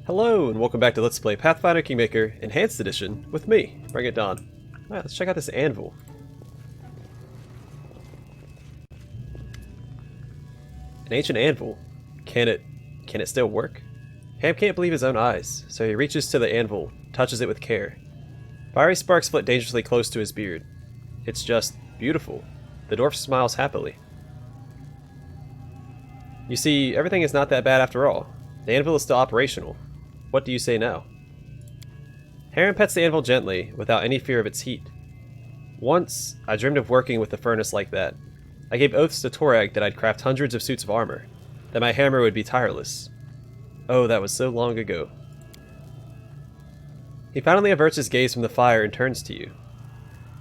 Hello, and welcome back to Let's Play Pathfinder Kingmaker Enhanced Edition with me, BringItDon. Alright, let's check out this anvil. An ancient anvil. Can it still work? Ham can't believe his own eyes, so he reaches to the anvil, touches it with care. Fiery sparks flit dangerously close to his beard. It's just beautiful. The dwarf smiles happily. You see, everything is not that bad after all. The anvil is still operational. What do you say now? Harren pets the anvil gently, without any fear of its heat. Once, I dreamed of working with a furnace like that. I gave oaths to Torag that I'd craft hundreds of suits of armor, that my hammer would be tireless. Oh, that was so long ago. He finally averts his gaze from the fire and turns to you.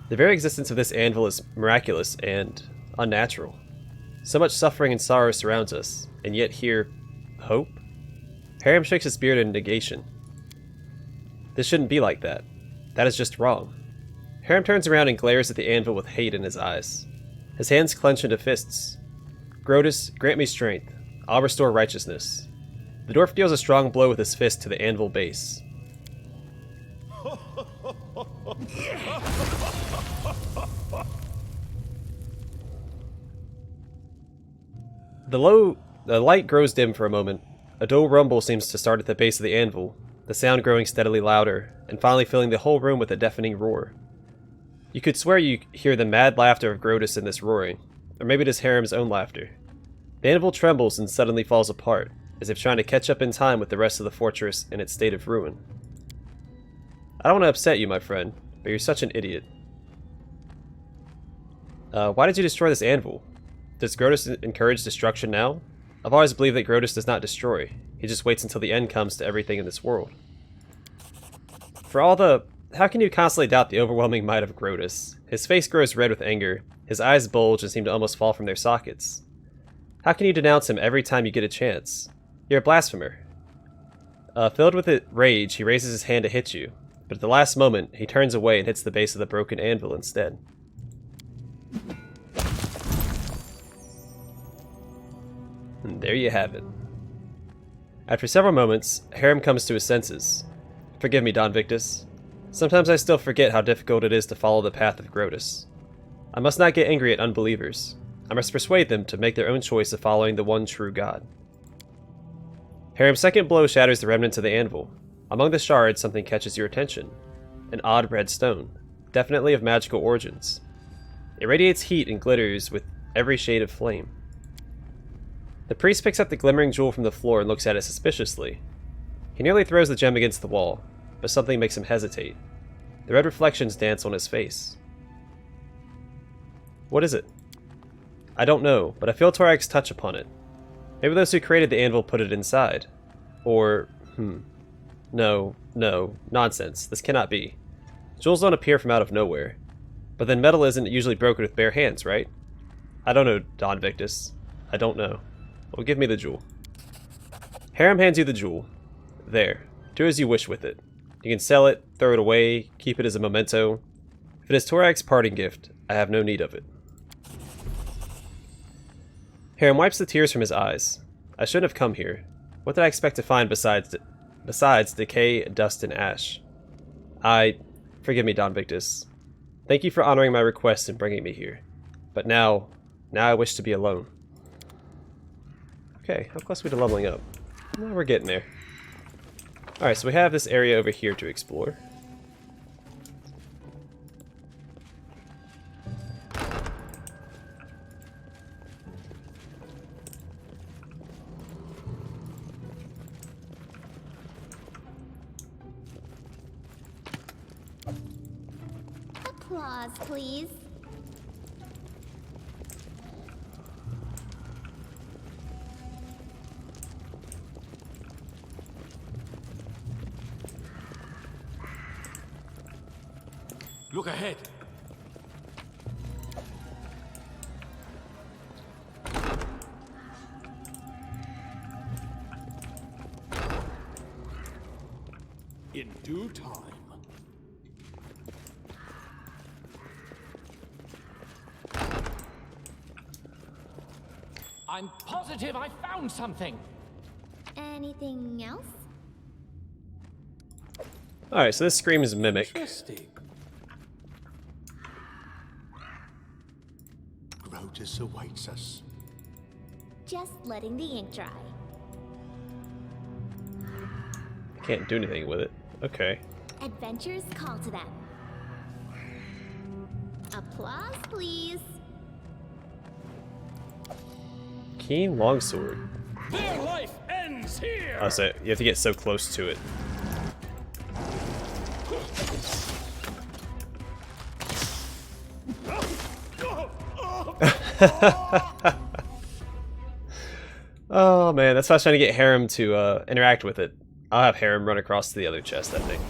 The very existence of this anvil is miraculous and unnatural. So much suffering and sorrow surrounds us, and yet here, hope? Harren shakes his beard in negation. This shouldn't be like that. That is just wrong. Harren turns around and glares at the anvil with hate in his eyes. His hands clench into fists. Grotus, grant me strength. I'll restore righteousness. The dwarf deals a strong blow with his fist to the anvil base. The light grows dim for a moment. A dull rumble seems to start at the base of the anvil, the sound growing steadily louder, and finally filling the whole room with a deafening roar. You could swear you hear the mad laughter of Grotus in this roaring, or maybe it is Harren's own laughter. The anvil trembles and suddenly falls apart, as if trying to catch up in time with the rest of the fortress in its state of ruin. I don't want to upset you, my friend, but you're such an idiot. Why did you destroy this anvil? Does Grotus encourage destruction now? I've always believed that Grotus does not destroy. He just waits until the end comes to everything in this world. For all the... How can you constantly doubt the overwhelming might of Grotus? His face grows red with anger, his eyes bulge and seem to almost fall from their sockets. How can you denounce him every time you get a chance? You're a blasphemer. Filled with rage, he raises his hand to hit you, but at the last moment, he turns away and hits the base of the broken anvil instead. And there you have it. After several moments, Harren comes to his senses. Forgive me, Don Victus. Sometimes I still forget how difficult it is to follow the path of Grotus. I must not get angry at unbelievers. I must persuade them to make their own choice of following the one true God. Harren's second blow shatters the remnants of the anvil. Among the shards, something catches your attention. An odd red stone, definitely of magical origins. It radiates heat and glitters with every shade of flame. The priest picks up the glimmering jewel from the floor and looks at it suspiciously. He nearly throws the gem against the wall, but something makes him hesitate. The red reflections dance on his face. What is it? I don't know, but I feel Torag's touch upon it. Maybe those who created the anvil put it inside. Or, No, nonsense. This cannot be. Jewels don't appear from out of nowhere. But then metal isn't usually broken with bare hands, right? I don't know, Don Victus. I don't know. Well, give me the jewel. Harren hands you the jewel. There. Do as you wish with it. You can sell it, throw it away, keep it as a memento. If it is Torag's parting gift, I have no need of it. Harren wipes the tears from his eyes. I shouldn't have come here. What did I expect to find besides decay, dust, and ash? Forgive me, Don Victus. Thank you for honoring my request and bringing me here. But now I wish to be alone. Okay, how close are we to leveling up? Well, we're getting there. Alright, so we have this area over here to explore. Applause, please. Look ahead. In due time. I'm positive I found something. Anything else? Alright, so this screams Mimic. Interesting. Grotus awaits us. Just letting the ink dry. Can't do anything with it. Okay. Adventures call to them. Applause, please. Keen longsword. Their life ends here. Oh, so you have to get so close to it. Oh man, that's why I was trying to get Harem to interact with it. I'll have Harem run across to the other chest, I think.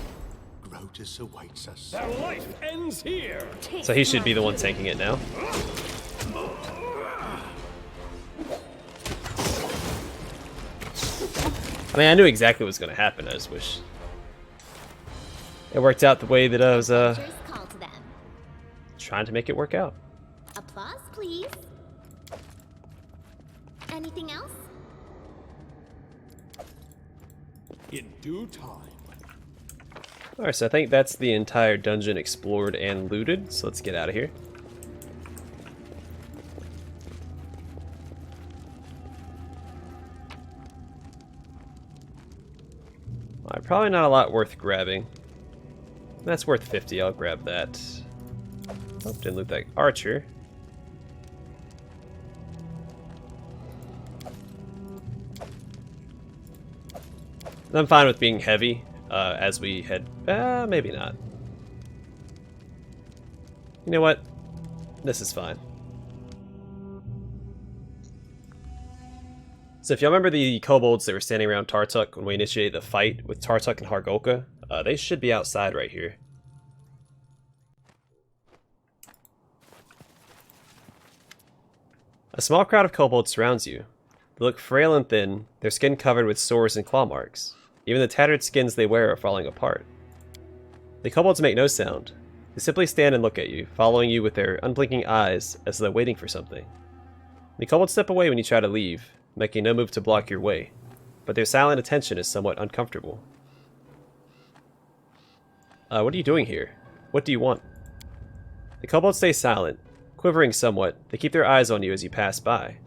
Grotus awaits us. Their life ends here. So he should be the one tanking it now. I mean, I knew exactly what was going to happen. I just wish it worked out the way that I was Adventures call to them. trying to make it work out. Applause, please. Anything else? In due time. Alright, so I think that's the entire dungeon explored and looted, so let's get out of here. Alright, probably not a lot worth grabbing. That's worth 50, I'll grab that. Oh, didn't loot that archer. I'm fine with being heavy as we head. Maybe not. You know what? This is fine. So if y'all remember the kobolds that were standing around Tartuk when we initiated the fight with Tartuk and Hargolka, they should be outside right here. A small crowd of kobolds surrounds you. They look frail and thin, their skin covered with sores and claw marks. Even the tattered skins they wear are falling apart. The kobolds make no sound. They simply stand and look at you, following you with their unblinking eyes as though waiting for something. The kobolds step away when you try to leave, making no move to block your way, but their silent attention is somewhat uncomfortable. What are you doing here? What do you want? The kobolds stay silent, quivering somewhat. They keep their eyes on you as you pass by.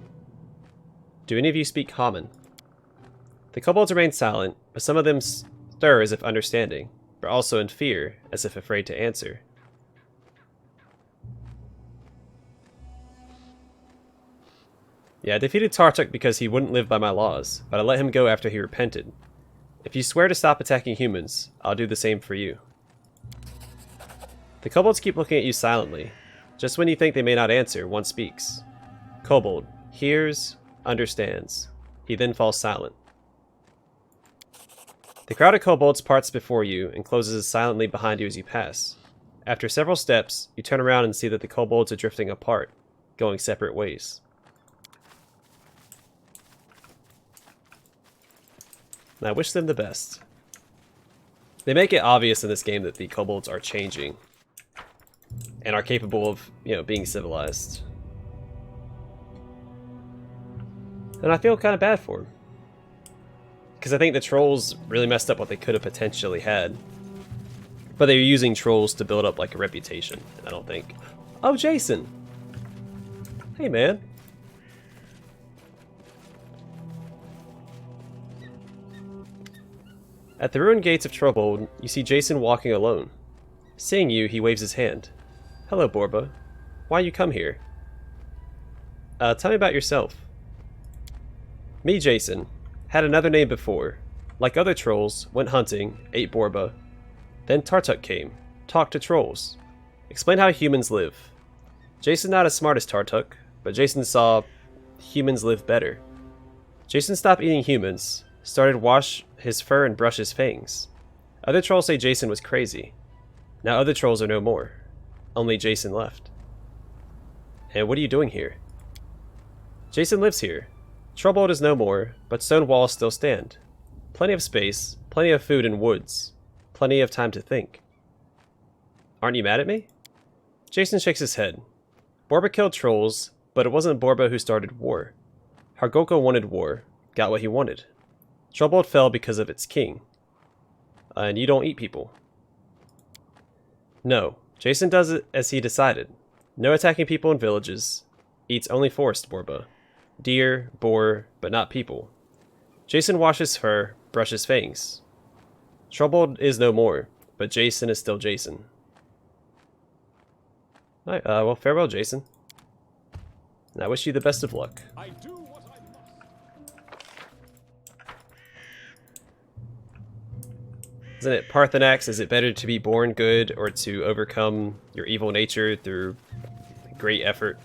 Do any of you speak common? The kobolds remain silent, but some of them stir as if understanding, but also in fear, as if afraid to answer. Yeah, I defeated Tartuk because he wouldn't live by my laws, but I let him go after he repented. If you swear to stop attacking humans, I'll do the same for you. The kobolds keep looking at you silently. Just when you think they may not answer, one speaks. Kobold hears, understands. He then falls silent. The crowd of kobolds parts before you and closes silently behind you as you pass. After several steps, you turn around and see that the kobolds are drifting apart, going separate ways. And I wish them the best. They make it obvious in this game that the kobolds are changing and are capable of, being civilized. And I feel kind of bad for them. Because I think the trolls really messed up what they could have potentially had. But they were using trolls to build up like a reputation. And I don't think... Oh, Jason! Hey, man. At the ruined gates of Trobold, you see Jason walking alone. Seeing you, he waves his hand. Hello, Borba. Why you come here? Tell me about yourself. Me, Jason. Had another name before. Like other trolls, went hunting, ate Borba. Then Tartuk came. Talked to trolls. Explain how humans live. Jason not as smart as Tartuk, but Jason saw humans live better. Jason stopped eating humans, started wash his fur and brush his fangs. Other trolls say Jason was crazy. Now other trolls are no more. Only Jason left. And what are you doing here? Jason lives here. Trobold is no more, but stone walls still stand. Plenty of space, plenty of food and woods, plenty of time to think. Aren't you mad at me? Jason shakes his head. Borba killed trolls, but it wasn't Borba who started war. Hargolka wanted war, got what he wanted. Trobold fell because of its king. And you don't eat people. No, Jason does it as he decided. No attacking people in villages. Eats only forest borba. Deer, boar, but not people. Jason washes fur, brushes fangs. Trobold is no more, but Jason is still Jason. Alright, well, farewell, Jason. And I wish you the best of luck. I do what I must. Isn't it Parthenax? Is it better to be born good or to overcome your evil nature through great effort?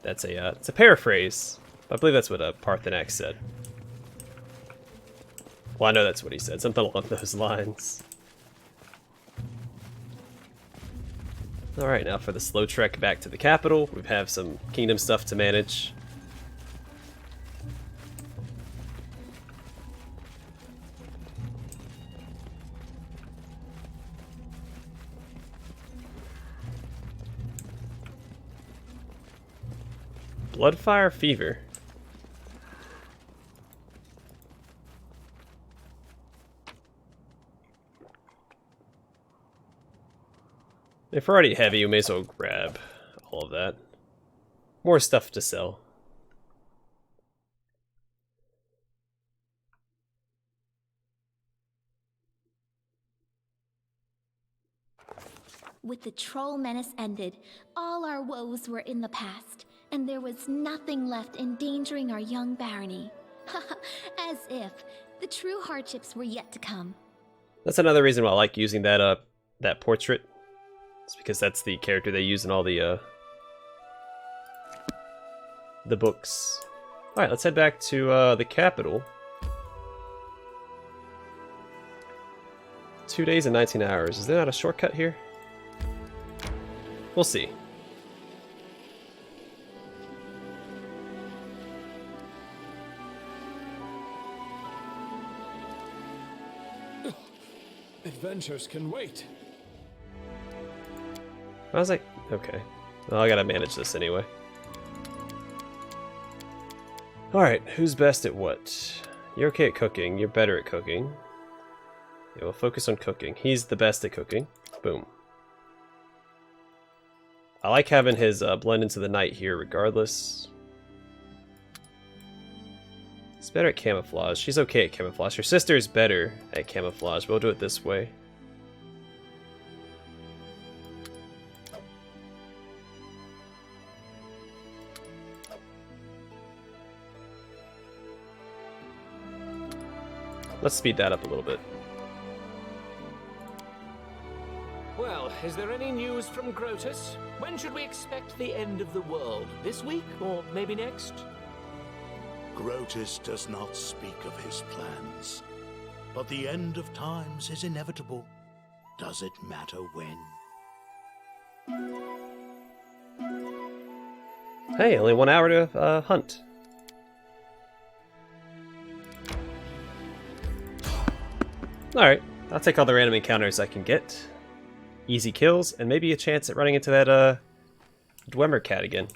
That's it's a paraphrase. I believe that's what Parthenax said. Well, I know that's what he said. Something along those lines. Alright, now for the slow trek back to the capital. We have some kingdom stuff to manage. Bloodfire Fever. If we're already heavy, we may as well grab all of that. More stuff to sell. With the troll menace ended, all our woes were in the past, and there was nothing left endangering our young barony. As if the true hardships were yet to come. That's another reason why I like using that that portrait. It's because that's the character they use in all the books. Alright, let's head back to the capital. 2 days and 19 hours. Is there not a shortcut here? We'll see. Adventures can wait. I was like, okay. Well, I gotta manage this anyway. Alright, who's best at what? You're okay at cooking. You're better at cooking. Yeah, we'll focus on cooking. He's the best at cooking. Boom. I like having his blend into the night here regardless. He's better at camouflage. She's okay at camouflage. Her sister is better at camouflage, but we'll do it this way. Let's speed that up a little bit. Well, is there any news from Grotus? When should we expect the end of the world? This week, or maybe next? Grotus does not speak of his plans, but the end of times is inevitable. Does it matter when? Hey, only 1 hour to hunt. Alright, I'll take all the random encounters I can get. Easy kills, and maybe a chance at running into that Dwemer cat again.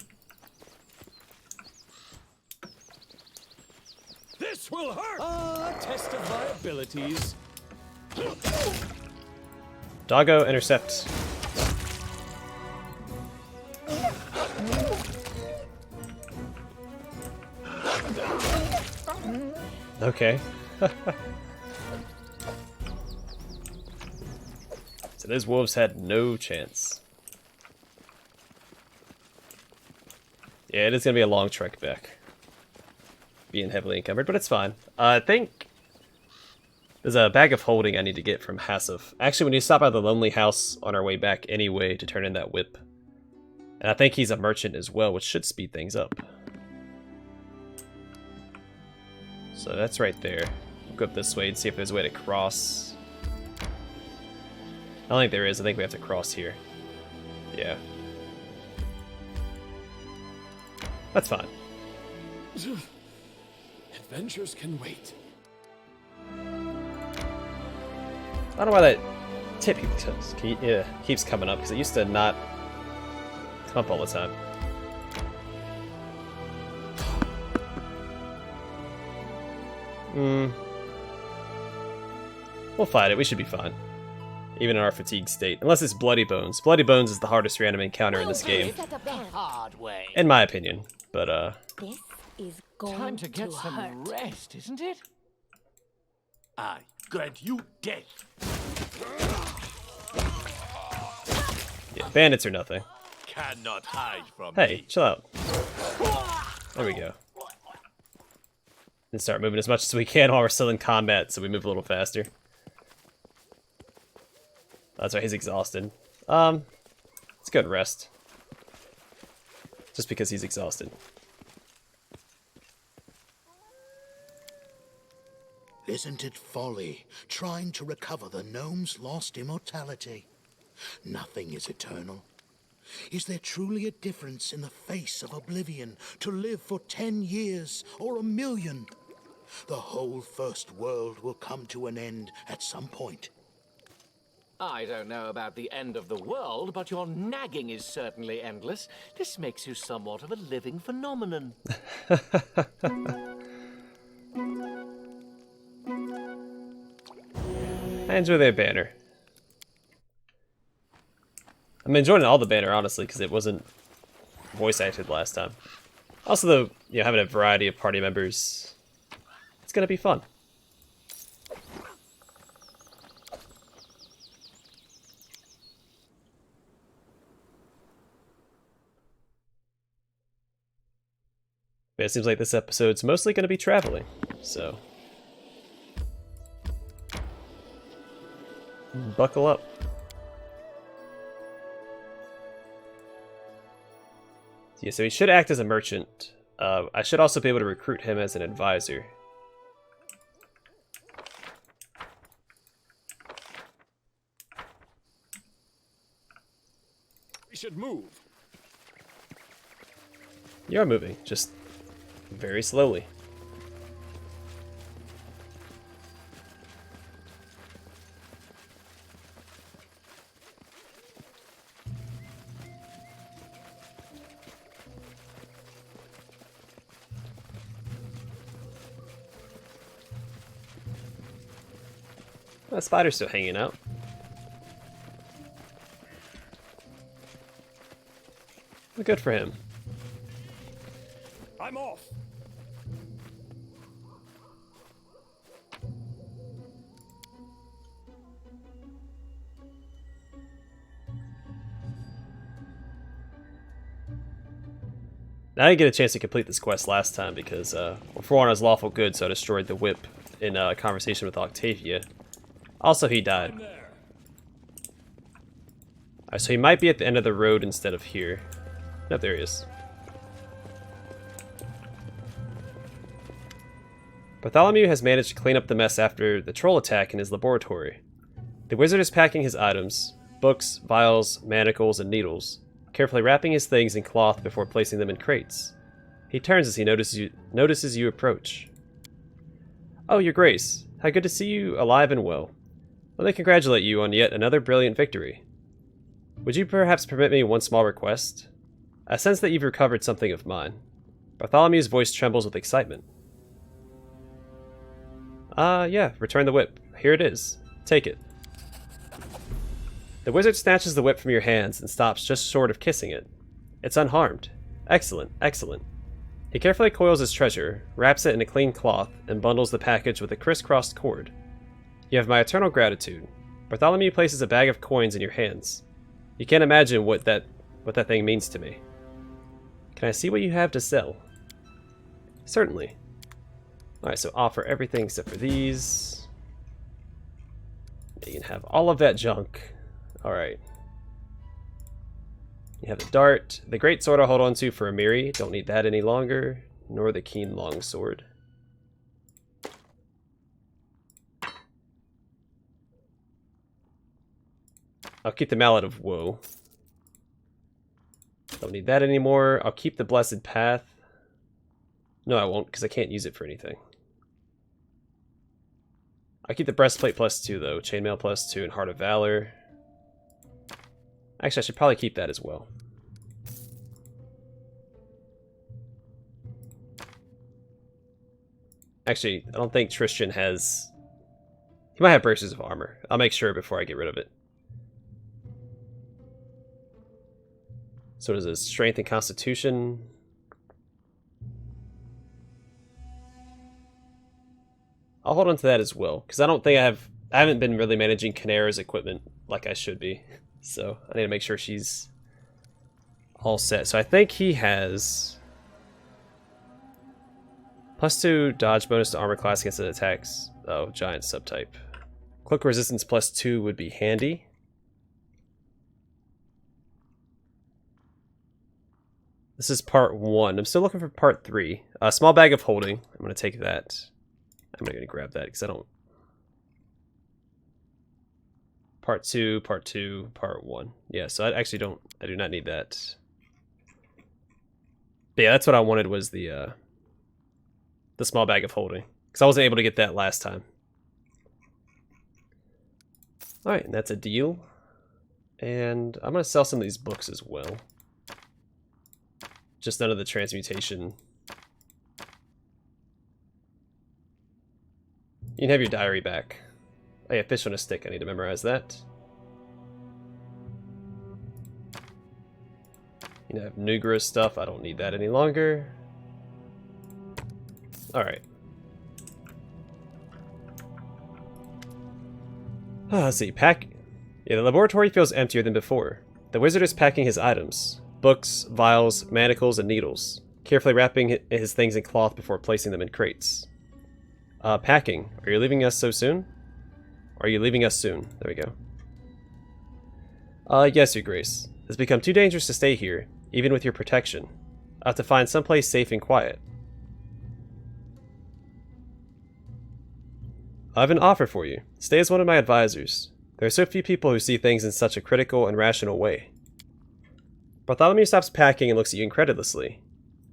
This will hurt! Ah, test of my abilities. Doggo, intercept. Okay. So those wolves had no chance. Yeah, it is going to be a long trek back. Being heavily encumbered, but it's fine. I think there's a bag of holding I need to get from Hassif. Actually, we need to stop by the Lonely House on our way back anyway to turn in that whip. And I think he's a merchant as well, which should speed things up. So that's right there. We'll go up this way and see if there's a way to cross. I don't think there is. I think we have to cross here. Yeah. That's fine. Adventures can wait. I don't know why that tip keeps coming up, because it used to not come up all the time. We'll fight it. We should be fine. Even in our fatigue state. Unless it's Bloody Bones. Bloody Bones is the hardest random encounter in this game. The hard way. In my opinion. But, This is going Time to get some hurt. rest, isn't it? I grant you death. yeah, bandits are nothing. Cannot hide from Hey, me. chill out. There we go. And start moving as much as we can while we're still in combat, so we move a little faster. That's right, he's exhausted. Let's go and rest. Just because he's exhausted. Isn't it folly trying to recover the gnome's lost immortality? Nothing is eternal. Is there truly a difference in the face of oblivion to live for 10 years or 1,000,000? The whole first world will come to an end at some point. I don't know about the end of the world, but your nagging is certainly endless. This makes you somewhat of a living phenomenon. I enjoy their banner. I'm enjoying all the banner, honestly, because it wasn't voice acted last time. Also, though, you know, having a variety of party members, it's gonna be fun. But it seems like this episode's mostly gonna be traveling, so buckle up. Yeah, so he should act as a merchant. I should also be able to recruit him as an advisor. We should move. You're moving, just very slowly. The spider's still hanging out. Well, good for him. I'm off. I didn't get a chance to complete this quest last time because, well, for one, I was lawful good, so I destroyed the whip in a conversation with Octavia. Also, he died. I'm there. Alright, so he might be at the end of the road instead of here. No, there he is. Bartholomew has managed to clean up the mess after the troll attack in his laboratory. The wizard is packing his items, books, vials, manacles, and needles, carefully wrapping his things in cloth before placing them in crates. He turns as he notices you approach. Oh, your grace. How good to see you alive and well. Let me congratulate you on yet another brilliant victory. Would you perhaps permit me one small request? I sense that you've recovered something of mine. Bartholomew's voice trembles with excitement. Yeah, return the whip. Here it is. Take it. The wizard snatches the whip from your hands and stops just short of kissing it. It's unharmed. Excellent, excellent. He carefully coils his treasure, wraps it in a clean cloth, and bundles the package with a crisscrossed cord. You have my eternal gratitude. Bartholomew places a bag of coins in your hands. You can't imagine what that thing means to me. Can I see what you have to sell? Certainly. Alright, so offer everything except for these. You can have all of that junk. Alright. You have the dart. The great sword I'll hold on to for Amiri. Don't need that any longer. Nor the keen long sword. I'll keep the Mallet of Woe. Don't need that anymore. I'll keep the Blessed Path. No, I won't, because I can't use it for anything. I'll keep the Breastplate +2, though. Chainmail +2 and Heart of Valor. Actually, I should probably keep that as well. Actually, I don't think Tristan has... He might have braces of armor. I'll make sure before I get rid of it. So is it strength and constitution? I'll hold on to that as well, because I don't think I haven't been really managing Canera's equipment like I should be. So I need to make sure she's all set. So I think he has +2 dodge bonus to armor class against attacks. Oh, giant subtype. Cloak resistance +2 would be handy. This is part 1. I'm still looking for part 3. A small bag of holding. I'm going to take that. I'm going to grab that because I don't... Part 2, part 1. Yeah, so I actually don't... I do not need that. But yeah, that's what I wanted, was the small bag of holding. Because I wasn't able to get that last time. Alright, and that's a deal. And I'm going to sell some of these books as well. Just none of the transmutation. You can have your diary back. Oh yeah, fish on a stick. I need to memorize that. You know, I have Nugra stuff. I don't need that any longer. Alright. Let's see. Pack. Yeah, the laboratory feels emptier than before. The wizard is packing his items. Books, vials, manacles, and needles. Carefully wrapping his things in cloth before placing them in crates. Packing. Are you leaving us so soon? Are you leaving us soon? There we go. Yes, your grace. It's become too dangerous to stay here, even with your protection. I have to find someplace safe and quiet. I have an offer for you. Stay as one of my advisors. There are so few people who see things in such a critical and rational way. Bartholomew stops packing and looks at you incredulously.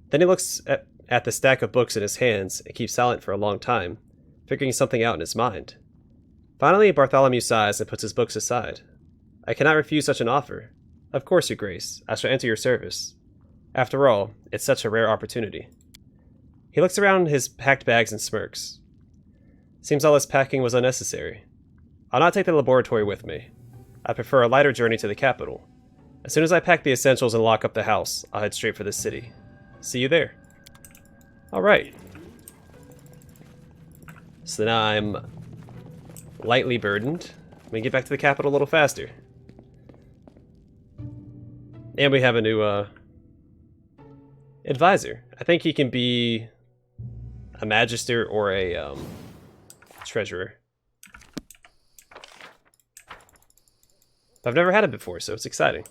Then he looks at the stack of books in his hands and keeps silent for a long time, figuring something out in his mind. Finally, Bartholomew sighs and puts his books aside. I cannot refuse such an offer. Of course, your grace. I shall enter your service. After all, it's such a rare opportunity. He looks around his packed bags and smirks. Seems all this packing was unnecessary. I'll not take the laboratory with me. I prefer a lighter journey to the capital. As soon as I pack the essentials and lock up the house, I'll head straight for the city. See you there. Alright. So now I'm lightly burdened. Let me get back to the capital a little faster. And we have a new advisor. I think he can be a magister or a treasurer. I've never had it before, so it's exciting.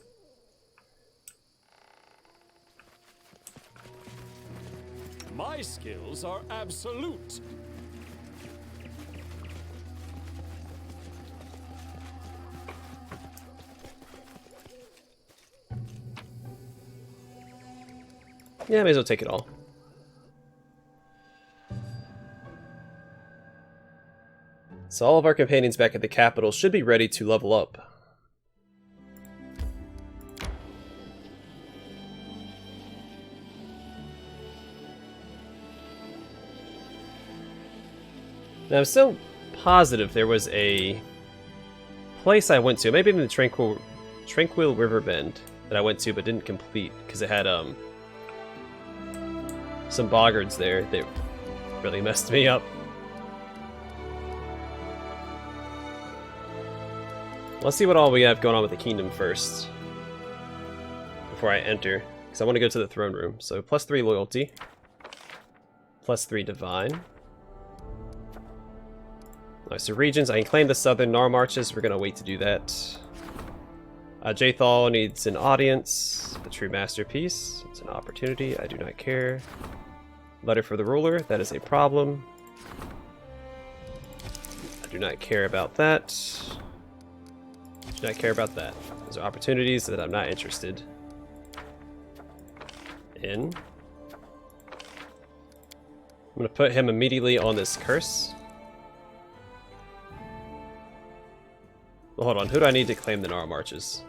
My skills are absolute. Yeah, may as well take it all. So all of our companions back at the capital should be ready to level up. Now, I'm still positive there was a place I went to, maybe in the Tranquil River Bend, that I went to but didn't complete because it had some boggards there that really messed me up. Let's see what all we have going on with the kingdom first before I enter, because I want to go to the throne room. So +3 loyalty, +3 divine. Alright, so regions, I can claim the southern Nar Marches. We're going to wait to do that. Jathal needs an audience. The true masterpiece. It's an opportunity. I do not care. Letter for the ruler. That is a problem. I do not care about that. Do not care about that. Those are opportunities that I'm not interested in. I'm going to put him immediately on this curse. Well, hold on. Who do I need to claim the Nar Marches?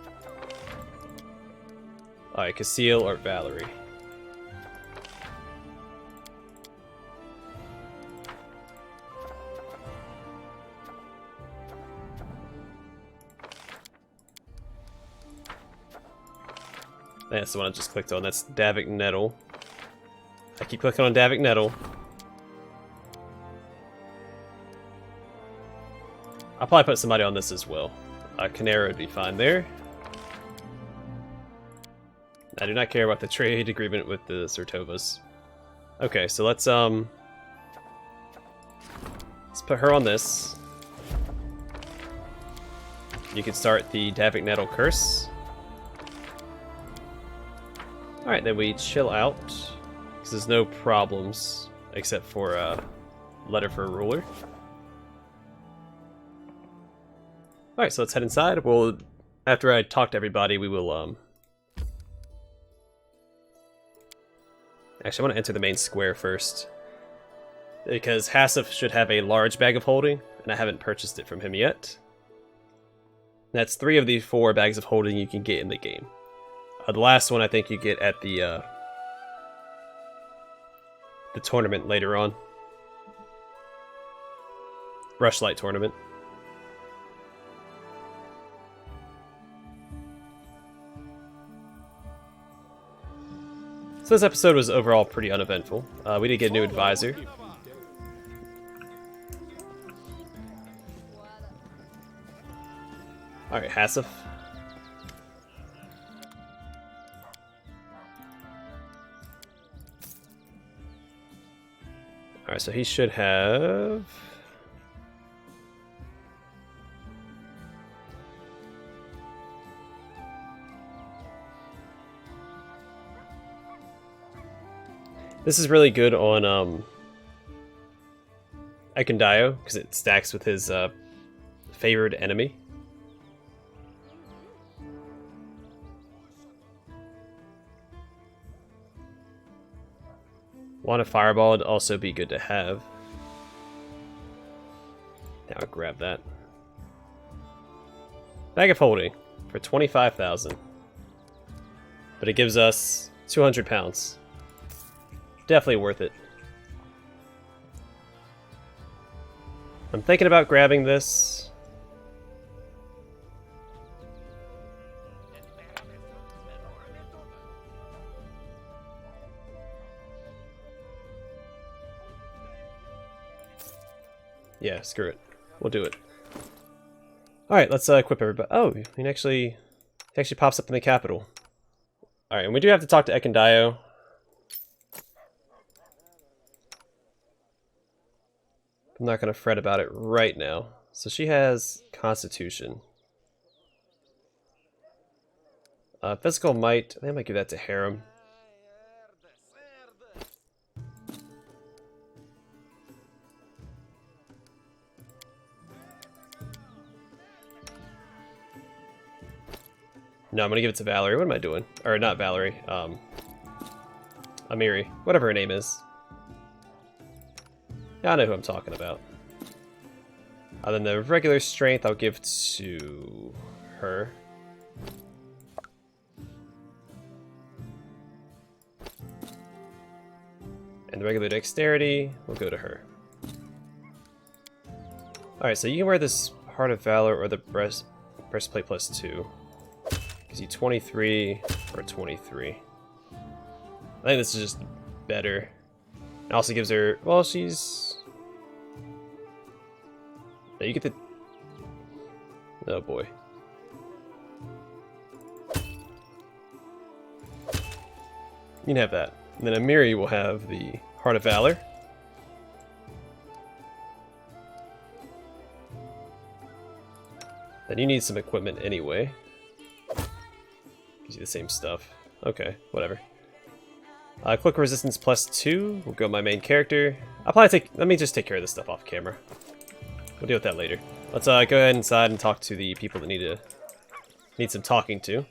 Alright, Casil or Valerie. That's the one I just clicked on. That's Davik Nettle. I keep clicking on Davik Nettle. I'll probably put somebody on this as well. Canera would be fine there. I do not care about the trade agreement with the Sertovas. Okay, so let's put her on this. You can start the Davik Nettle curse. Alright, then we chill out. Because there's no problems except for letter for a ruler. Alright, so let's head inside. Well, after I talk to everybody, we will actually, I want to enter the main square first. Because Hassif should have a large bag of holding, and I haven't purchased it from him yet. That's 3 of the 4 bags of holding you can get in the game. The last one I think you get at the tournament later on. Rushlight tournament. So this episode was overall pretty uneventful. We did get a new advisor. Alright, Hassif. Alright, so he should have... This is really good on Ekendio, because it stacks with his favored enemy. Wand of Fireball would also be good to have. Now I'll grab that. Bag of Holding for 25,000. But it gives us 200 pounds. Definitely worth it. I'm thinking about grabbing this. Yeah, screw it. We'll do it. Alright, let's equip everybody. Oh, it actually pops up in the capital. Alright, and we do have to talk to Ekendio. I'm not going to fret about it right now. So she has Constitution. Physical Might, I think I might give that to Harem. No, I'm going to give it to Valerie. What am I doing? Or not Valerie. Amiri. Whatever her name is. Yeah, I know who I'm talking about. Then the regular strength I'll give to her. And the regular dexterity will go to her. Alright, so you can wear this Heart of Valor or the breastplate plus 2. Gives you 23 or 23. I think this is just better. It also gives her, well, she's... No, you get the... Oh boy. You can have that. And then Amiri will have the Heart of Valor. Then you need some equipment anyway. Gives you the same stuff. Okay, whatever. Quick resistance plus 2 will go my main character. I'll probably let me just take care of this stuff off camera. We'll deal with that later. Let's go ahead inside and talk to the people that need some talking to.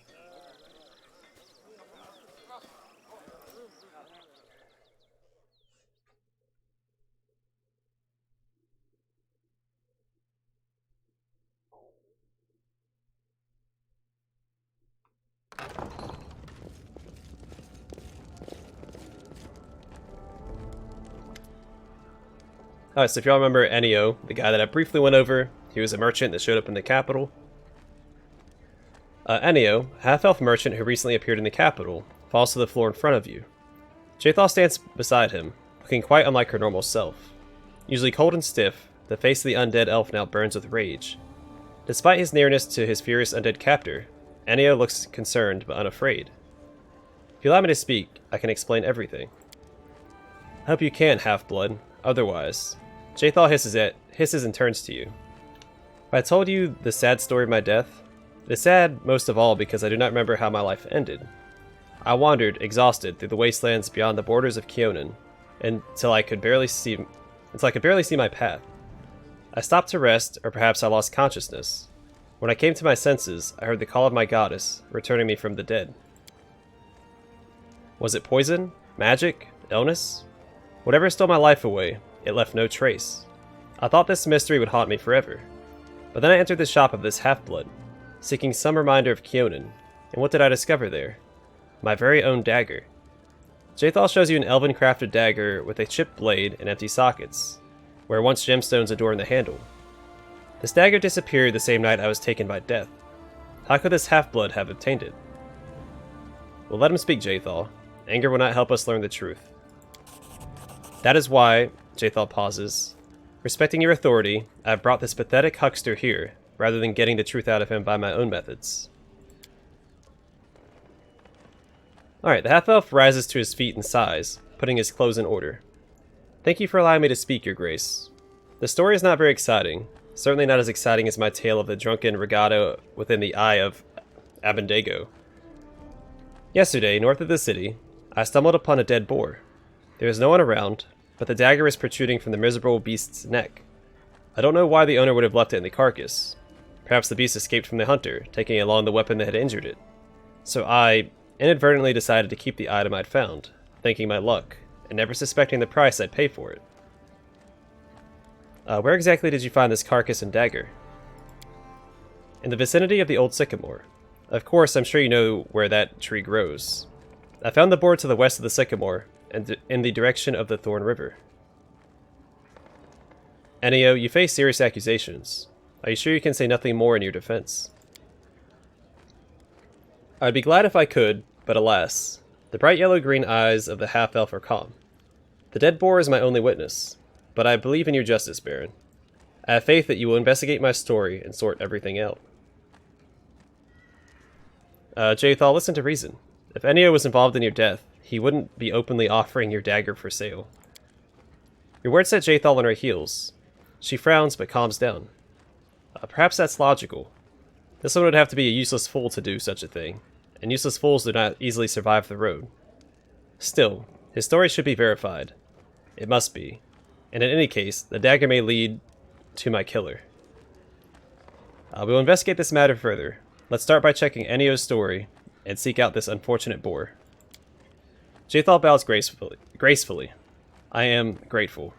Alright, so if y'all remember Enio, the guy that I briefly went over, he was a merchant that showed up in the capital. Enio, half-elf merchant who recently appeared in the capital, falls to the floor in front of you. Jaethal stands beside him, looking quite unlike her normal self. Usually cold and stiff, the face of the undead elf now burns with rage. Despite his nearness to his furious undead captor, Enio looks concerned but unafraid. If you allow me to speak, I can explain everything. I hope you can, half-blood. Otherwise, Jaethal hisses and turns to you. If I told you the sad story of my death, it is sad most of all because I do not remember how my life ended. I wandered, exhausted, through the wastelands beyond the borders of Kionin, until I could barely see my path. I stopped to rest, or perhaps I lost consciousness. When I came to my senses, I heard the call of my goddess, returning me from the dead. Was it poison? Magic? Illness? Whatever stole my life away, it left no trace. I thought this mystery would haunt me forever. But then I entered the shop of this half-blood, seeking some reminder of Kionin, and what did I discover there? My very own dagger. Jaethal shows you an elven-crafted dagger with a chipped blade and empty sockets, where once gemstones adorned the handle. This dagger disappeared the same night I was taken by death. How could this half-blood have obtained it? Well, let him speak, Jaethal. Anger will not help us learn the truth. That is why, Jaethal pauses, respecting your authority, I have brought this pathetic huckster here, rather than getting the truth out of him by my own methods. Alright, the half-elf rises to his feet and sighs, putting his clothes in order. Thank you for allowing me to speak, Your Grace. The story is not very exciting, certainly not as exciting as my tale of the drunken regatta within the eye of Abendego. Yesterday, north of the city, I stumbled upon a dead boar. There is no one around, but the dagger is protruding from the miserable beast's neck. I don't know why the owner would have left it in the carcass. Perhaps the beast escaped from the hunter, taking along the weapon that had injured it. So I inadvertently decided to keep the item I'd found, thanking my luck, and never suspecting the price I'd pay for it. Where exactly did you find this carcass and dagger? In the vicinity of the old sycamore. Of course, I'm sure you know where that tree grows. I found the boar to the west of the sycamore, and in the direction of the Thorn River. Enio, you face serious accusations. Are you sure you can say nothing more in your defense? I'd be glad if I could, but alas, the bright yellow-green eyes of the half-elf are calm. The dead boar is my only witness, but I believe in your justice, Baron. I have faith that you will investigate my story and sort everything out. Jaethal, listen to reason. If Enio was involved in your death, he wouldn't be openly offering your dagger for sale. Your words set Jaethal on her heels. She frowns but calms down. Perhaps that's logical. This one would have to be a useless fool to do such a thing, and useless fools do not easily survive the road. Still, his story should be verified. It must be. And in any case, the dagger may lead to my killer. We will investigate this matter further. Let's start by checking Enio's story and seek out this unfortunate boar. Jaethal bows gracefully. I am grateful.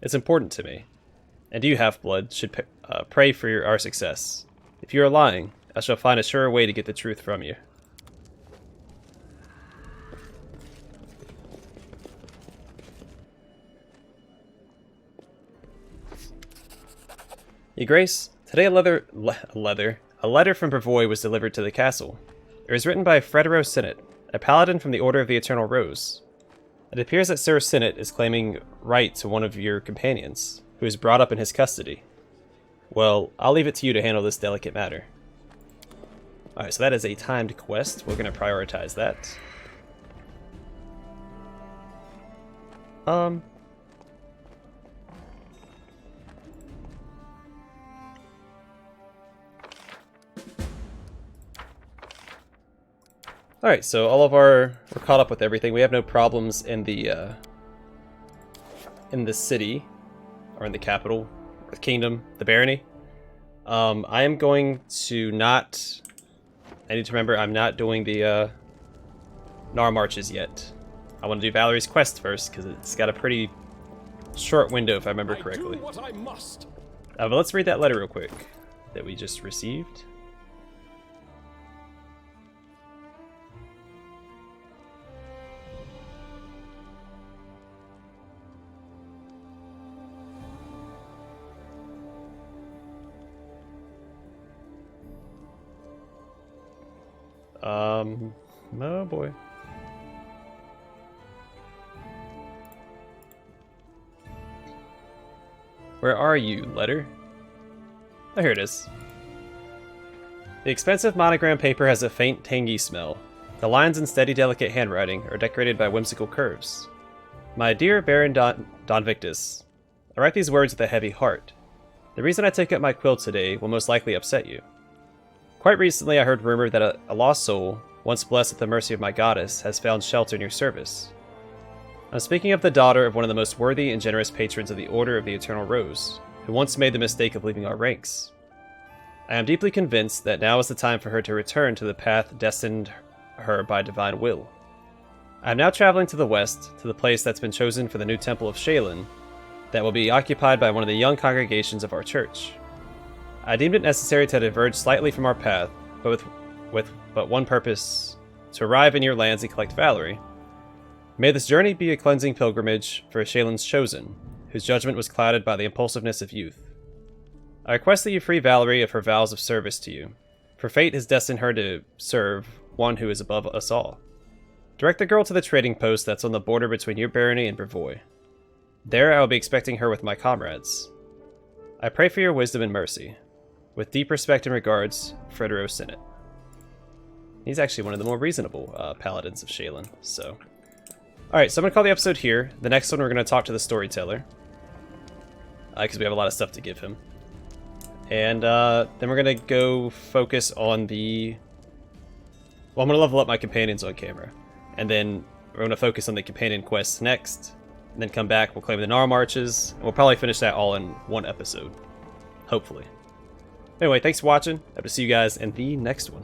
It's important to me. And you, half-blood, should pray for our success. If you are lying, I shall find a surer way to get the truth from you. Your Grace, today a letter from Brevoy was delivered to the castle. It was written by Fredero Sinnott, a paladin from the Order of the Eternal Rose. It appears that Sir Sinnott is claiming right to one of your companions, who is brought up in his custody. Well, I'll leave it to you to handle this delicate matter. Alright, so that is a timed quest. We're going to prioritize that. Alright, so we're caught up with everything. We have no problems in the city, or in the capital, or the kingdom, the barony. I am going to not... I need to remember I'm not doing the Gnar marches yet. I want to do Valerie's quest first, because it's got a pretty short window, if I remember correctly. I do what I must. But let's read that letter real quick that we just received. Oh boy. Where are you, letter? Oh, here it is. The expensive monogram paper has a faint, tangy smell. The lines in steady, delicate handwriting are decorated by whimsical curves. My dear Baron Don Victus, I write these words with a heavy heart. The reason I take up my quill today will most likely upset you. Quite recently I heard rumor that a lost soul, once blessed at the mercy of my goddess, has found shelter in your service. I'm speaking of the daughter of one of the most worthy and generous patrons of the Order of the Eternal Rose, who once made the mistake of leaving our ranks. I am deeply convinced that now is the time for her to return to the path destined her by divine will. I am now traveling to the west, to the place that's been chosen for the new temple of Shaylin, that will be occupied by one of the young congregations of our church. I deemed it necessary to diverge slightly from our path, but with one purpose, to arrive in your lands and collect Valerie. May this journey be a cleansing pilgrimage for Shaylin's chosen, whose judgment was clouded by the impulsiveness of youth. I request that you free Valerie of her vows of service to you, for fate has destined her to serve one who is above us all. Direct the girl to the trading post that's on the border between your barony and Brevoy. There I will be expecting her with my comrades. I pray for your wisdom and mercy. With deep respect and regards, Fredero Sinnott. He's actually one of the more reasonable paladins of Shaylin, so... Alright, so I'm going to call the episode here. The next one we're going to talk to the storyteller. Because we have a lot of stuff to give him. And then we're going to go focus on the... Well, I'm going to level up my companions on camera. And then we're going to focus on the companion quests next. And then come back, we'll claim the Gnarl Marches. And we'll probably finish that all in one episode. Hopefully. Anyway, thanks for watching. Hope to see you guys in the next one.